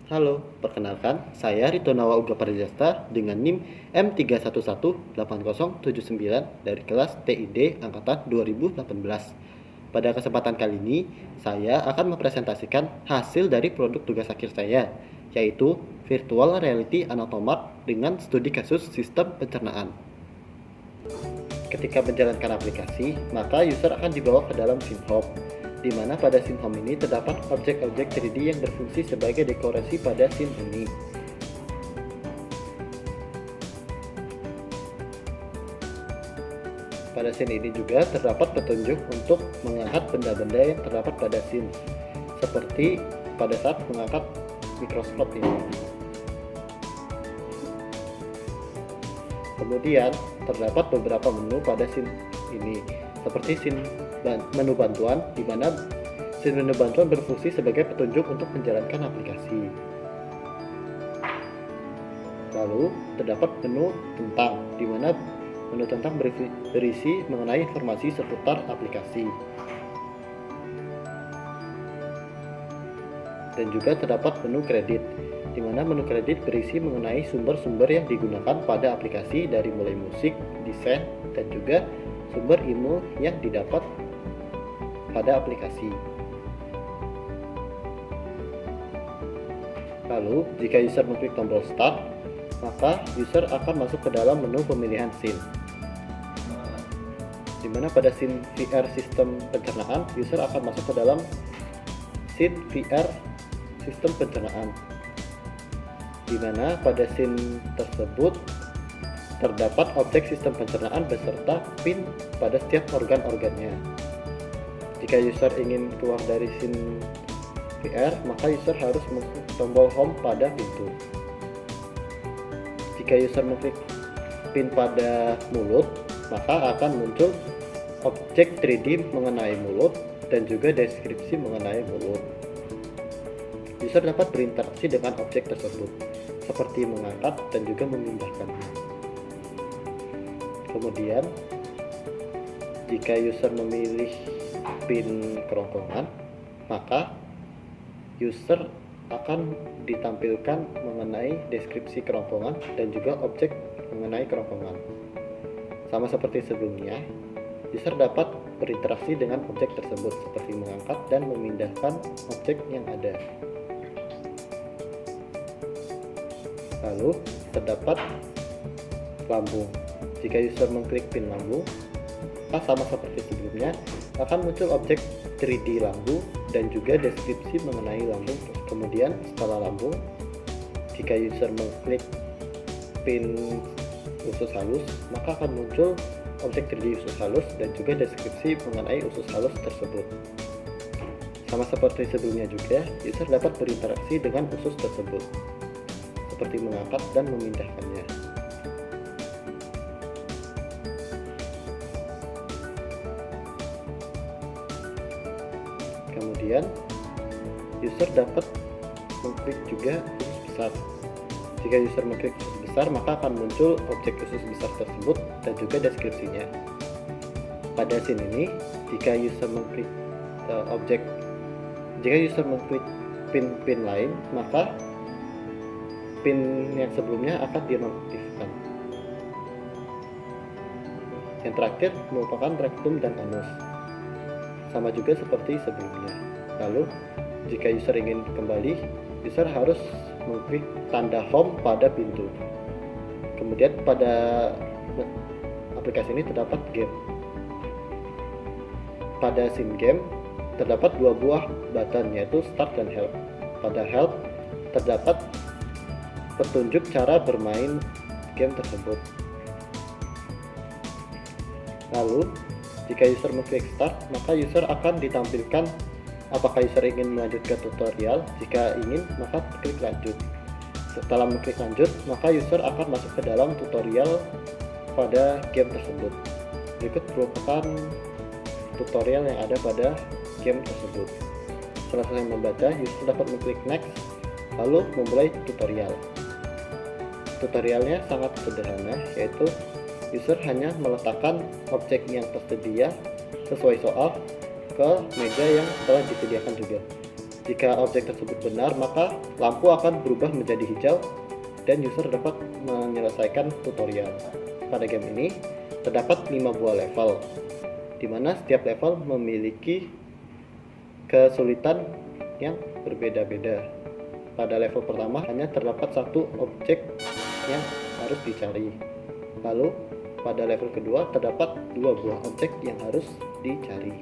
Halo, perkenalkan, saya Ritonawa Uga Pradjasta dengan NIM M3118079 dari kelas TID Angkatan 2018. Pada kesempatan kali ini, saya akan mempresentasikan hasil dari produk tugas akhir saya, yaitu Virtual Reality Anatomat dengan studi kasus sistem pencernaan. Ketika menjalankan aplikasi, maka user akan dibawa ke dalam scene home, di mana pada scene home ini terdapat objek-objek 3D yang berfungsi sebagai dekorasi pada scene ini. Pada scene ini juga terdapat petunjuk untuk mengangkat benda-benda yang terdapat pada scene, seperti pada saat mengangkat mikroskop ini. Kemudian terdapat beberapa menu pada scene ini, seperti scene menu bantuan, di mana scene menu bantuan berfungsi sebagai petunjuk untuk menjalankan aplikasi. Lalu terdapat menu tentang, di mana menu tentang berisi mengenai informasi seputar aplikasi. Dan juga terdapat menu kredit, di mana menu kredit berisi mengenai sumber-sumber yang digunakan pada aplikasi, dari mulai musik, desain, dan juga sumber ilmu yang didapat pada aplikasi. Lalu, jika user mengklik tombol Start, maka user akan masuk ke dalam menu pemilihan scene, di mana pada scene VR sistem pencernaan, user akan masuk ke dalam scene VR sistem pencernaan, di mana pada scene tersebut terdapat objek sistem pencernaan beserta pin pada setiap organ-organnya. Jika user ingin keluar dari scene VR, maka user harus mengklik tombol home pada pintu. Jika user mengklik pin pada mulut, maka akan muncul objek 3D mengenai mulut dan juga deskripsi mengenai mulut. User dapat berinteraksi dengan objek tersebut, seperti mengangkat dan juga memindahkannya. Kemudian, jika user memilih pin kerongkongan, maka user akan ditampilkan mengenai deskripsi kerongkongan dan juga objek mengenai kerongkongan. Sama seperti sebelumnya, user dapat berinteraksi dengan objek tersebut, seperti mengangkat dan memindahkan objek yang ada. Lalu terdapat lambung. Jika user mengklik pin lambung, maka sama seperti sebelumnya akan muncul objek 3D lambung dan juga deskripsi mengenai lambung. Kemudian setelah lambung, jika user mengklik pin usus halus, maka akan muncul objek 3D usus halus dan juga deskripsi mengenai usus halus tersebut. Sama seperti sebelumnya juga, user dapat berinteraksi dengan usus tersebut, seperti mengangkat dan memindahkannya. Kemudian user dapat mengklik juga usus besar. Jika user mengklik usus besar, maka akan muncul objek usus besar tersebut dan juga deskripsinya. Pada scene ini, jika user mengklik pin lain, maka pin yang sebelumnya akan dinonaktifkan. Yang terakhir merupakan rektum dan anus, sama juga seperti sebelumnya. Lalu, jika user ingin kembali, user harus mengklik tanda home pada pintu. Kemudian pada aplikasi ini terdapat game. Pada scene game terdapat dua buah button, yaitu Start dan Help. Pada Help terdapat petunjuk cara bermain game tersebut. Lalu, jika user mengklik Start, maka user akan ditampilkan apakah user ingin melanjutkan tutorial. Jika ingin, maka klik lanjut. Setelah mengklik lanjut, maka user akan masuk ke dalam tutorial pada game tersebut. Berikut merupakan tutorial yang ada pada game tersebut. Setelah selesai membaca, user dapat mengklik next, lalu memulai tutorial. Tutorialnya sangat sederhana, yaitu user hanya meletakkan objek yang tersedia sesuai soal ke meja yang telah disediakan juga. Jika objek tersebut benar, maka lampu akan berubah menjadi hijau dan user dapat menyelesaikan tutorial. Pada game ini terdapat 5 buah level, di mana setiap level memiliki kesulitan yang berbeda-beda. Pada level pertama hanya terdapat satu objek yang harus dicari. Lalu pada level kedua terdapat 2 buah objek yang harus dicari.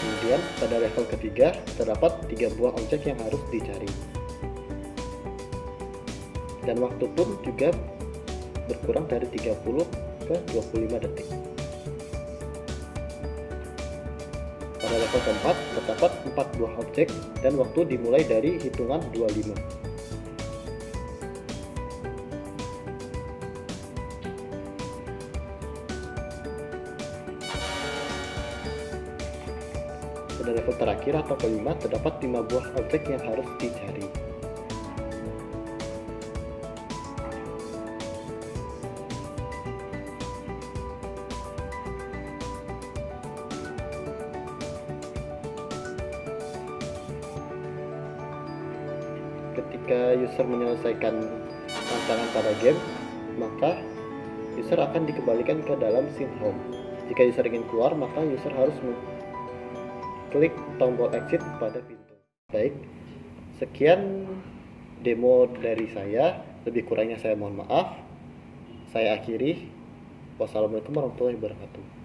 Kemudian pada level ketiga terdapat 3 buah objek yang harus dicari. Dan waktu pun juga berkurang dari 30 ke 25 detik. Pada level keempat terdapat 4 buah objek dan waktu dimulai dari hitungan 25. Pada level terakhir atau kelima terdapat 5 buah objek yang harus dicari. Ketika user menyelesaikan tantangan pada game, maka user akan dikembalikan ke dalam scene home. Jika user ingin keluar, maka user harus klik tombol exit pada pintu. Baik, sekian demo dari saya. Lebih kurangnya saya mohon maaf. Saya akhiri. Wassalamualaikum warahmatullahi wabarakatuh.